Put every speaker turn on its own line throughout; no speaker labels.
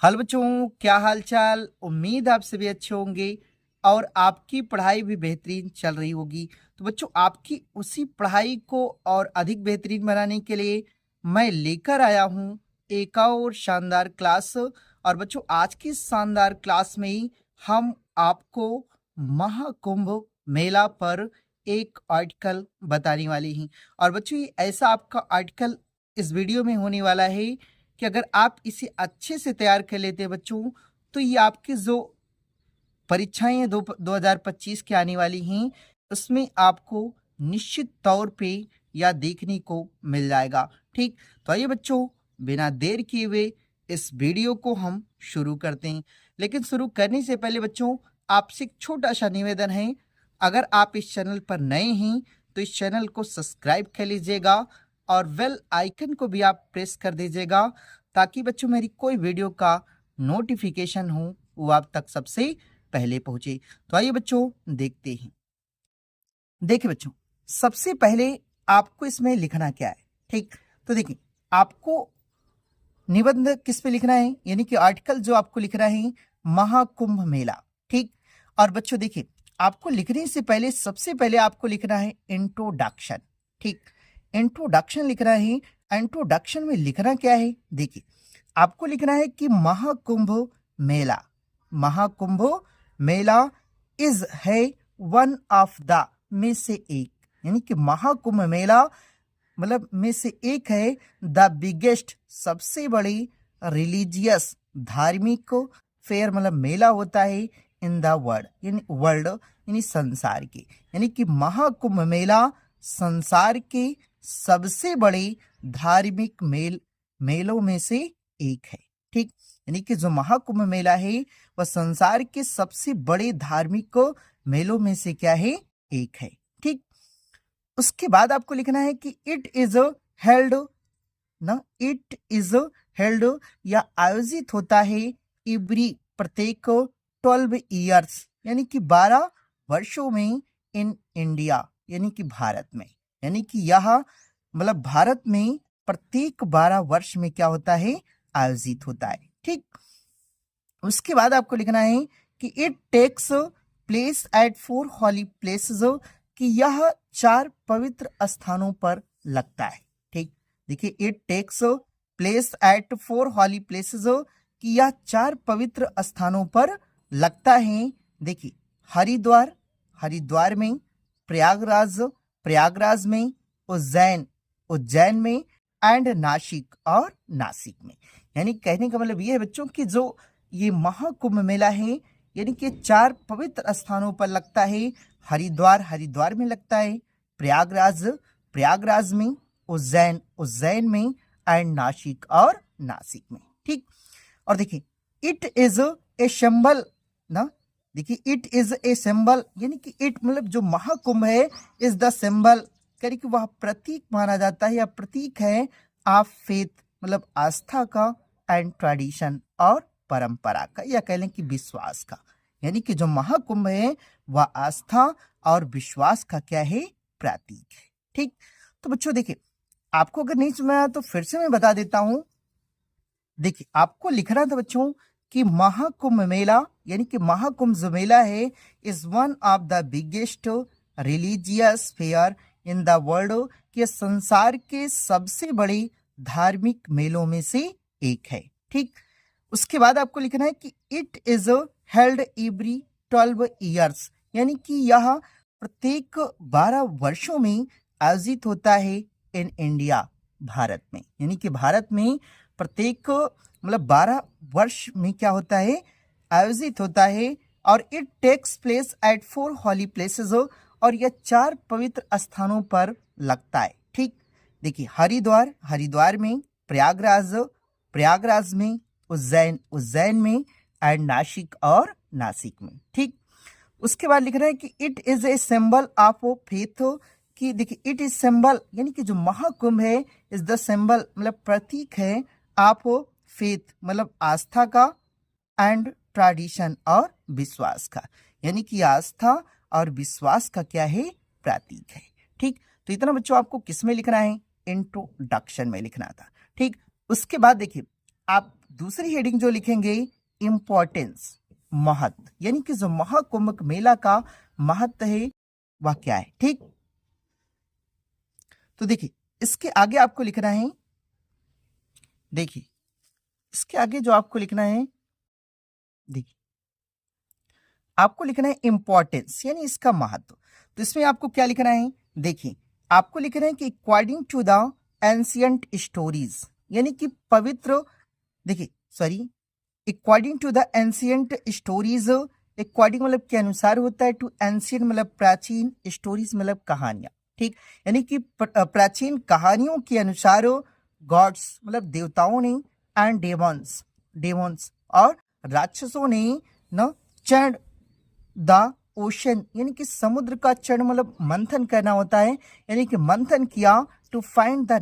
Hello बच्चों, क्या हाल चाल। उम्मीद आप सभी अच्छे होंगे और आपकी पढ़ाई भी बेहतरीन चल रही होगी। तो बच्चों, आपकी उसी पढ़ाई को और अधिक बेहतरीन बनाने के लिए मैं लेकर आया हूँ एक और शानदार क्लास। और बच्चों, आज की शानदार क्लास में ही हम आपको महाकुंभ मेला पर एक आर्टिकल बताने वाले हैं। और बच्चों, ये ऐसा आपका आर्टिकल इस वीडियो में होने वाला है कि अगर आप इसे अच्छे से तैयार कर लेते हैं बच्चों, तो ये आपकी जो परीक्षाएं 2025 की आने वाली हैं, उसमें आपको निश्चित तौर पे या देखने को मिल जाएगा। ठीक, तो आइए बच्चों, बिना देर किए हुए इस वीडियो को हम शुरू करते हैं। लेकिन शुरू करने से पहले बच्चों, आपसे एक छोटा सा निवेदन है। अगर आप इस चैनल पर नए हैं तो इस चैनल को सब्सक्राइब कर लीजिएगा और बेल आइकन को भी आप प्रेस कर दीजिएगा, ताकि बच्चों मेरी कोई वीडियो का नोटिफिकेशन हो वो आप तक सबसे पहले पहुंचे। तो आइए बच्चों, देखते हैं। देखिए बच्चों, सबसे पहले आपको इसमें लिखना क्या है। ठीक, तो देखिए, आपको निबंध किस पे लिखना है, यानी कि आर्टिकल जो आपको लिखना है महाकुंभ मेला। ठीक, और बच्चों देखिए, आपको लिखने से पहले सबसे पहले आपको लिखना है इंट्रोडक्शन। ठीक, इंट्रोडक्शन लिखना है। इंट्रोडक्शन में लिखना क्या है, देखिए, आपको लिखना है कि महाकुंभ मेला, महाकुंभ मेला इज है वन ऑफ द में से एक, यानी कि महाकुंभ मेला मतलब में से एक है द बिगेस्ट सबसे बड़ी रिलीजियस धार्मिक फेयर मतलब मेला होता है इन द वर्ल्ड यानी संसार के, यानी कि महाकुंभ मेला संसार के सबसे बड़े धार्मिक मेलों में से एक है। ठीक, यानी कि जो महाकुंभ मेला है वह संसार के सबसे बड़े धार्मिक मेलों में से क्या है, एक है। ठीक, उसके बाद आपको लिखना है कि इट इज हेल्ड ना, इट इज हेल्ड या आयोजित होता है एवरी प्रत्येक 12 ईयर्स, यानी कि 12 वर्षों में इन इंडिया, यानी कि भारत में, यानी कि यह मतलब भारत में प्रत्येक 12 वर्ष में क्या होता है, आयोजित होता है। ठीक, उसके बाद आपको लिखना है कि it takes place at 4 holy places, कि यह 4 पवित्र स्थानों पर लगता है। ठीक, देखिए, it takes place at 4 holy places, कि यह 4 पवित्र स्थानों पर लगता है। देखिए, हरिद्वार, हरिद्वार में, प्रयागराज, प्रयागराज में, उज्जैन, उज्जैन में, एंड नासिक और नासिक में। यानी कहने का मतलब ये है बच्चों कि जो ये महाकुंभ मेला है, यानी कि 4 पवित्र स्थानों पर लगता है। हरिद्वार, हरिद्वार में लगता है, प्रयागराज, प्रयागराज में, उज्जैन, उज्जैन में, एंड नासिक और नासिक में। ठीक, और देखिए, इट इज ए सिंबल ना, देखिए, इट इज ए सिंबल, यानी कि इट मतलब जो महाकुंभ है इज द सिंबल, यानी कि वह प्रतीक माना जाता है या प्रतीक है ऑफ फेथ मतलब आस्था का, एंड ट्रेडिशन और परंपरा का, या कह लें कि विश्वास का, यानी कि जो महाकुंभ है वह आस्था और विश्वास का क्या है, प्रतीक है। ठीक, तो बच्चों देखिए, आपको अगर नहीं समझ आया तो फिर से मैं बता देता हूं। देखिए, आपको लिखना था बच्चों कि महाकुंभ मेला, यानी कि महाकुंभ जो मेला है is one of the biggest religious fair in the world, कि संसार के सबसे बड़े धार्मिक मेलों में से एक है। ठीक, उसके बाद आपको लिखना है कि it is held every 12 years, यानी कि यह प्रत्येक 12 वर्षों में आयोजित होता है इन इंडिया, भारत में, यानी कि भारत में प्रत्येक मतलब 12 वर्ष में क्या होता है, आयोजित होता है। और it takes place at 4 holy places, और यह 4 पवित्र स्थानों पर लगता है। ठीक, देखिए, हरिद्वार, हरिद्वार में, प्रयागराज, प्रयागराज में, उज्जैन, उज्जैन में, एंड नासिक और नासिक में। ठीक, उसके बाद लिख रहा है कि it is a symbol of faith, कि देखिए, इट इज सिंबल, यानी कि जो महाकुंभ है इज द सिंबल मतलब प्रतीक है ऑफ फेथ मतलब आस्था का, एंड ट्रेडिशन और विश्वास का, यानी कि आस्था और विश्वास का क्या है, प्रतीक है। ठीक, तो इतना बच्चों आपको किस में लिखना है, इंट्रोडक्शन में लिखना था। ठीक, उसके बाद देखिए, आप दूसरी हेडिंग जो लिखेंगे इम्पोर्टेंस, महत्व, यानी कि जो महाकुंभ मेला का महत्व है वह क्या है। ठीक, तो देखिए इसके आगे आपको लिखना है, देखिए इसके आगे जो आपको लिखना है, देखिए आपको लिखना है इंपॉर्टेंस यानी इसका महत्व। तो इसमें आपको क्या लिखना है, देखिए आपको लिखना है कि according to the ancient stories, यानी कि पवित्र, देखिए sorry, according to the ancient stories, according मतलब के अनुसार होता है, टू एंशियंट मतलब प्राचीन, स्टोरीज मतलब कहानियां। ठीक, यानी कि प्राचीन कहानियों के अनुसार गॉड्स मतलब देवताओं ने एंड डेमॉन्स, डेमॉन्स और राक्षसों ने न चढ़ द ओशन, यानी कि समुद्र का चढ़ मतलब मंथन करना होता है, यानी कि मंथन किया to find the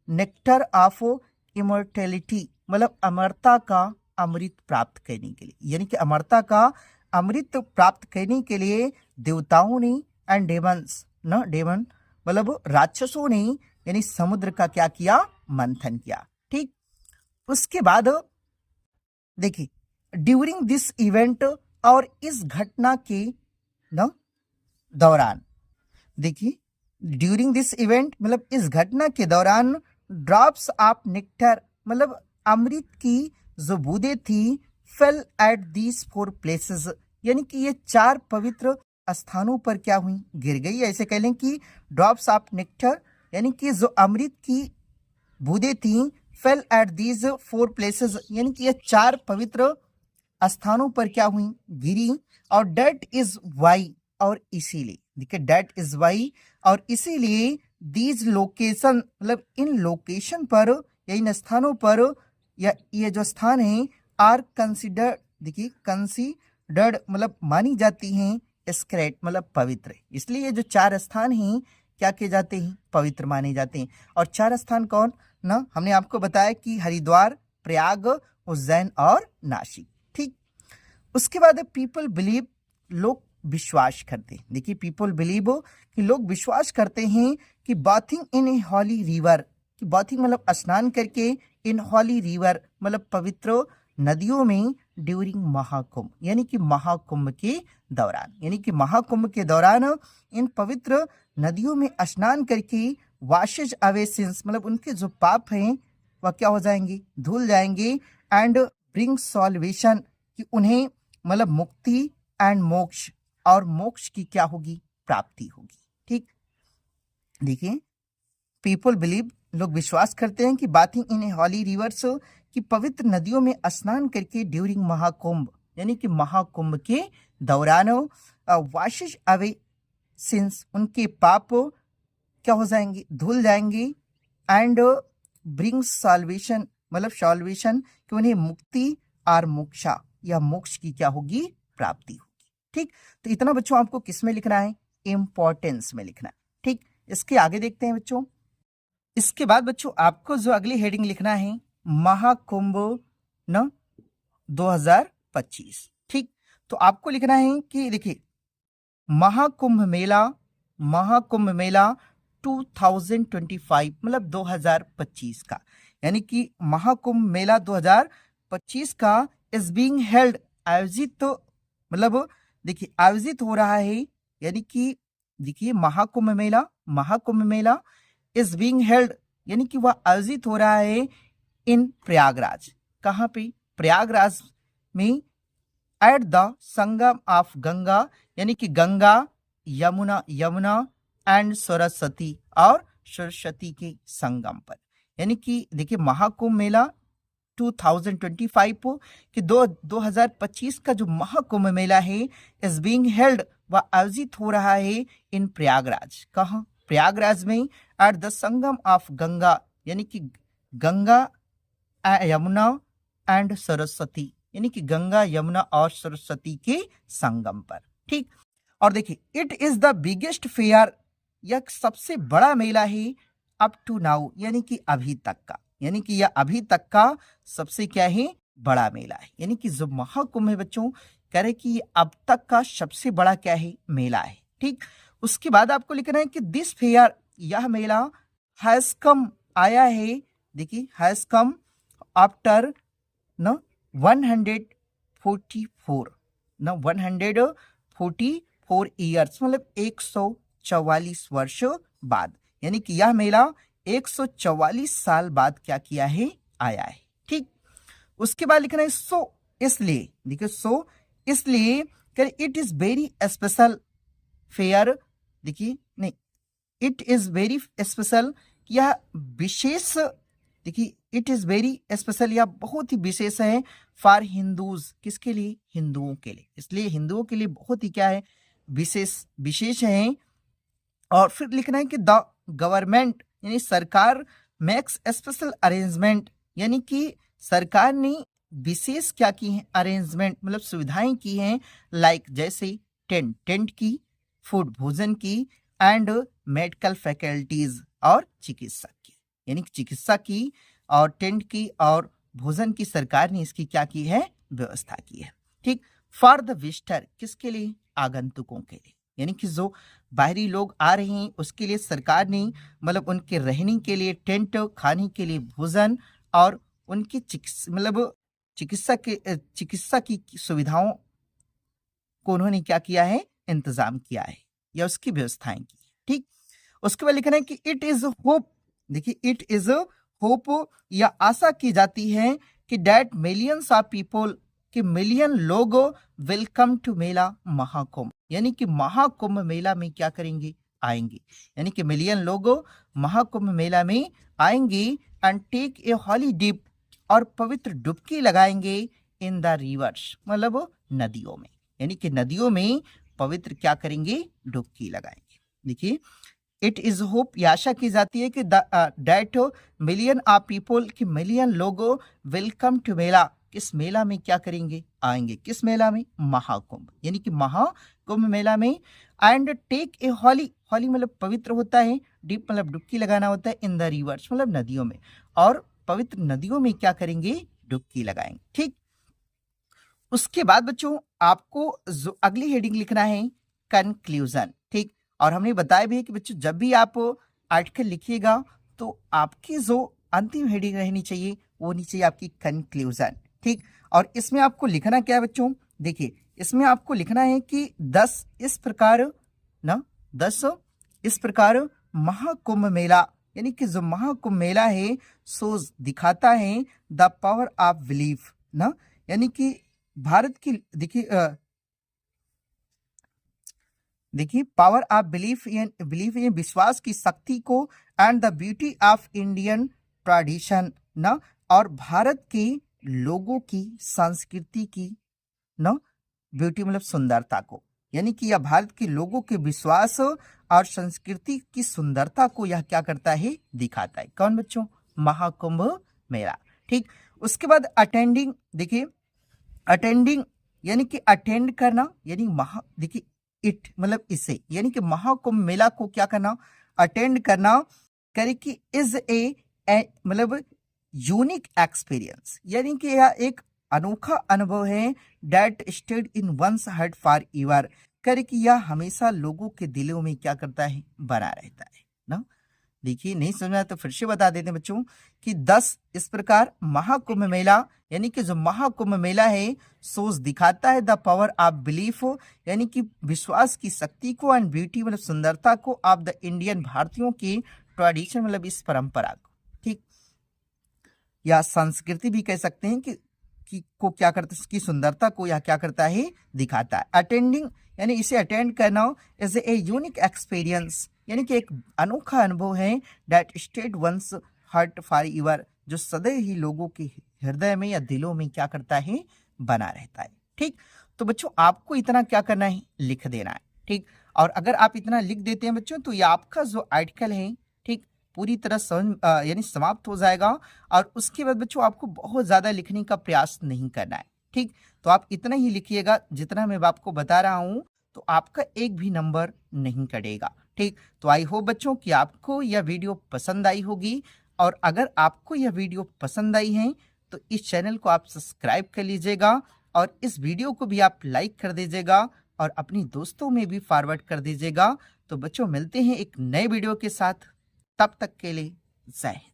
nectar of immortality, मतलब अमरता का अमृत प्राप्त करने के लिए, यानी कि अमरता का अमृत प्राप्त करने के लिए देवताओं ने एंड डेमन्स, न डेमन मतलब राक्षसों ने, यानी समुद्र का क्या किया, मंथन किया। ठीक, उसके बाद देखिए ड्यूरिंग दिस इवेंट, और इस घटना के न दौरान, देखिए ड्यूरिंग दिस इवेंट मतलब इस घटना के दौरान, ड्रॉप्स ऑफ नेक्टर मतलब अमृत की जो बूंदें थी, फेल एट दीज 4 प्लेसेस, यानी कि ये 4 पवित्र स्थानों पर क्या हुई, गिर गई। ऐसे कह लें कि ड्रॉप्स ऑफ नेक्टर यानी कि जो अमृत की बूंदें थी, फेल एट दीज 4 प्लेसेस, यानी कि ये 4 पवित्र स्थानों पर क्या हुई, गिरी। और डेट इज वाई, और इसीलिए, देखिए डेट इज वाई, और इसीलिए दीज लोकेशन मतलब इन लोकेशन पर या इन स्थानों पर, या ये जो स्थान है, आर कंसिडर्ड, देखिए कंसिडर्ड मतलब मानी जाती हैं, स्क्रेट मतलब पवित्र, इसलिए ये जो 4 स्थान हैं क्या किए जाते हैं, पवित्र माने जाते हैं। और 4 स्थान कौन ना, हमने आपको बताया कि हरिद्वार, प्रयाग, उज्जैन और नासिक। ठीक, उसके बाद पीपल बिलीव, लोग विश्वास करते हैं, देखिए पीपल बिलीव कि लोग विश्वास करते हैं कि bathing in a holy river, कि बाथिंग मतलब स्नान करके, इन हॉली रिवर मतलब पवित्र नदियों में, ड्यूरिंग महाकुंभ यानी कि महाकुंभ के दौरान, यानी कि महाकुंभ के दौरान इन पवित्र नदियों में स्नान करके, वॉशेज अवे सिंस मतलब उनके जो पाप हैं वह क्या हो जाएंगे, धुल जाएंगे, एंड ब्रिंग सॉल्वेशन कि उन्हें मतलब मुक्ति एंड मोक्ष, और मोक्ष की क्या होगी, प्राप्ति होगी। ठीक, देखिए पीपल बिलीव लोग विश्वास करते हैं कि bathing in a Holly reverse कि पवित्र नदियों में स्नान करके, ड्यूरिंग महाकुंभ यानी कि महाकुंभ के दौरान, वॉशेज अवे सिंस उनके पाप क्या हो जाएंगे, धुल जाएंगे, एंड ब्रिंग सॉल्वेशन मतलब सॉल्वेशन कि उन्हें मुक्ति और मोक्षा या मोक्ष की क्या होगी, प्राप्ति होगी। ठीक, तो इतना बच्चों आपको किस में लिखना है, इंपॉर्टेंस में लिखना है। ठीक, इसके आगे देखते हैं बच्चों। इसके बाद बच्चों आपको जो अगली हेडिंग लिखना है, महाकुंभ न 2025। ठीक, तो आपको लिखना है कि देखिए महाकुंभ मेला 2025 मतलब 2025 का, यानी कि महाकुंभ मेला 2025 का इज बीइंग हेल्ड, आयोजित तो मतलब देखिए आयोजित हो रहा है, यानी कि देखिए महाकुंभ मेला इज बीइंग हेल्ड यानी कि वह आयोजित हो रहा है इन प्रयागराज, कहाँ पे, प्रयागराज में, at the Sangam of Ganga यानी कि गंगा यमुना एंड सरस्वती और सरस्वती के संगम पर, यानी कि देखिए महाकुंभ मेला 2025 कि 2025 का जो महाकुंभ मेला है इज बीइंग हेल्ड वह आयोजित हो रहा है इन प्रयागराज, कहाँ, प्रयागराज में, at the Sangam of Ganga यानी कि गंगा यमुना एंड सरस्वती यानी कि गंगा यमुना और सरस्वती के संगम पर। ठीक, और देखिए it is the biggest fear, यह सबसे बड़ा मेला है अप टू नाउ यानी कि अभी तक का, यानी कि यह अभी तक का सबसे क्या है, बड़ा मेला है, यानी कि जो महाकुंभ है बच्चों कह रहे कि अब तक का सबसे बड़ा क्या है, मेला है। ठीक, उसके बाद आपको लिखना है कि दिस फेयर यह मेला हैज कम आया है, देखिए हैज कम आफ्टर न 144 न 144 ईयर्स, मतलब 144 वर्ष बाद, यानी कि यह मेला 144 साल बाद क्या किया है, आया है। ठीक, उसके बाद लिखना है सो इसलिए, देखिए सो इसलिए it is very special fair, देखिए नहीं, इट इज वेरी स्पेशल, यह विशेष, देखिए इट इज वेरी स्पेशल, यह बहुत ही विशेष है फॉर हिंदूज, किसके लिए, हिंदुओं के लिए, इसलिए हिंदुओं के लिए बहुत ही क्या है, विशेष है। और फिर लिखना है कि द गवर्नमेंट, यानी सरकार, मेक्स स्पेशल अरेंजमेंट, यानी कि सरकार ने विशेष क्या की है, अरेंजमेंट मतलब सुविधाएं की हैं, लाइक जैसे टेंट की, फूड भोजन की, एंड मेडिकल फैकल्टीज और चिकित्सा की, यानी कि चिकित्सा की और टेंट की और भोजन की सरकार ने इसकी क्या की है, व्यवस्था की है। ठीक, फॉर द विजिटर, किसके लिए, आगंतुकों के लिए, यानी कि जो बाहरी लोग आ रहे हैं उसके लिए सरकार ने मतलब उनके रहने के लिए टेंट, खाने के लिए भोजन और उनकी चिकित्सा की सुविधाओं को उन्होंने क्या किया है, इंतजाम किया है या उसकी व्यवस्थाएं की है। ठीक, उसके बाद लिखना है कि इट इज होप, देखिए इट इज होप, या आशा की जाती है कि दैट मिलियंस ऑफ पीपल, कि मिलियन लोग वेलकम टू मेला महाकुंभ, यानी कि महाकुंभ मेला में क्या करेंगे, आएंगे, यानी कि मिलियन लोग महाकुंभ मेला में आएंगे, and take a holy dip, और पवित्र डुबकी लगाएंगे, इन द रिवर्स, मतलब नदियों में, यानी कि नदियों में पवित्र क्या करेंगे, डुबकी लगाएंगे। देखिए इट इज होप, ये आशा की जाती है कि दैट मिलियन ऑफ पीपल, कि मिलियन लोगों वेलकम टू मेला, किस मेला में क्या करेंगे, आएंगे, किस मेला में, महाकुंभ, यानी कि महाकुंभ मेला में, एंड टेक ए हॉली, हॉली मतलब पवित्र होता है, डीप मतलब डुबकी लगाना होता है, इन द रिवर्स मतलब नदियों में, और पवित्र नदियों में क्या करेंगे, डुबकी लगाएंगे। ठीक, उसके बाद बच्चों आपको जो अगली हेडिंग लिखना है, कंक्लूजन। ठीक, और हमने बताया भी है कि बच्चों जब भी आप आर्टिकल लिखिएगा तो आपकी जो अंतिम हेडिंग रहनी चाहिए वो होनी चाहिए आपकी कंक्लूजन। ठीक, और इसमें आपको लिखना क्या है बच्चों, देखिए इसमें आपको लिखना है कि 10 इस प्रकार महाकुंभ मेला, यानी कि जो महाकुंभ मेला है सोज दिखाता है द पावर ऑफ बिलीफ ना, यानी कि भारत की देखिए पावर ऑफ बिलीफ इन विश्वास की शक्ति को, and the beauty of Indian tradition ना, और भारत के लोगों की संस्कृति की ना, ब्यूटी मतलब सुंदरता को, यानी कि यह भारत के लोगों के विश्वास और संस्कृति की सुंदरता को यह क्या करता है, दिखाता है। कौन बच्चों, महाकुंभ मेला। ठीक, उसके बाद अटेंडिंग, देखिए अटेंडिंग यानी कि अटेंड करना, यानी देखिए इट मतलब इसे, यानी कि महाकुंभ मेला को क्या करना, अटेंड करना, करे कि इज ए मतलब यूनिक एक्सपीरियंस, यानी कि यह एक अनोखा अनुभव है, that stayed in one's heart forever, करे कि यह हमेशा लोगों के दिलों में क्या करता है, बना रहता है ना। देखिए नहीं समझा तो फिर से बता देते हैं बच्चों कि 10 इस प्रकार महाकुंभ मेला, यानी कि जो महाकुंभ मेला है सोच दिखाता है द पावर ऑफ बिलीफ, यानी कि विश्वास की शक्ति को, एंड ब्यूटी मतलब सुंदरता को, ऑफ द इंडियन भारतीयों की ट्रेडिशन मतलब इस परंपरा को। ठीक, या संस्कृति भी कह सकते हैं कि को क्या करता है, इसकी सुंदरता को यह क्या करता है, दिखाता है। अटेंडिंग यानी इसे अटेंड करना इज ए यूनिक एक्सपीरियंस, यानी कि एक अनोखा अनुभव है, that stayed one's heart forever, जो सदैव ही लोगों के हृदय में या दिलों में क्या करता है, बना रहता है। ठीक, तो बच्चों आपको इतना क्या करना है, लिख देना है। ठीक, और अगर आप इतना लिख देते हैं बच्चों तो ये आपका जो आर्टिकल है ठीक पूरी तरह समझ यानी समाप्त हो जाएगा, और उसके बाद बच्चों आपको बहुत ज़्यादा लिखने का प्रयास नहीं करना है। ठीक, तो आप इतना ही लिखिएगा जितना मैं आपको बता रहा हूँ, तो आपका एक भी नंबर नहीं कटेगा। ठीक, तो आई होप बच्चों कि आपको यह वीडियो पसंद आई होगी, और अगर आपको यह वीडियो पसंद आई है तो इस चैनल को आप सब्सक्राइब कर लीजिएगा, और इस वीडियो को भी आप लाइक कर दीजिएगा और अपनी दोस्तों में भी फॉरवर्ड कर दीजिएगा। तो बच्चों मिलते हैं एक नए वीडियो के साथ, तब तक के लिए जय हिंद।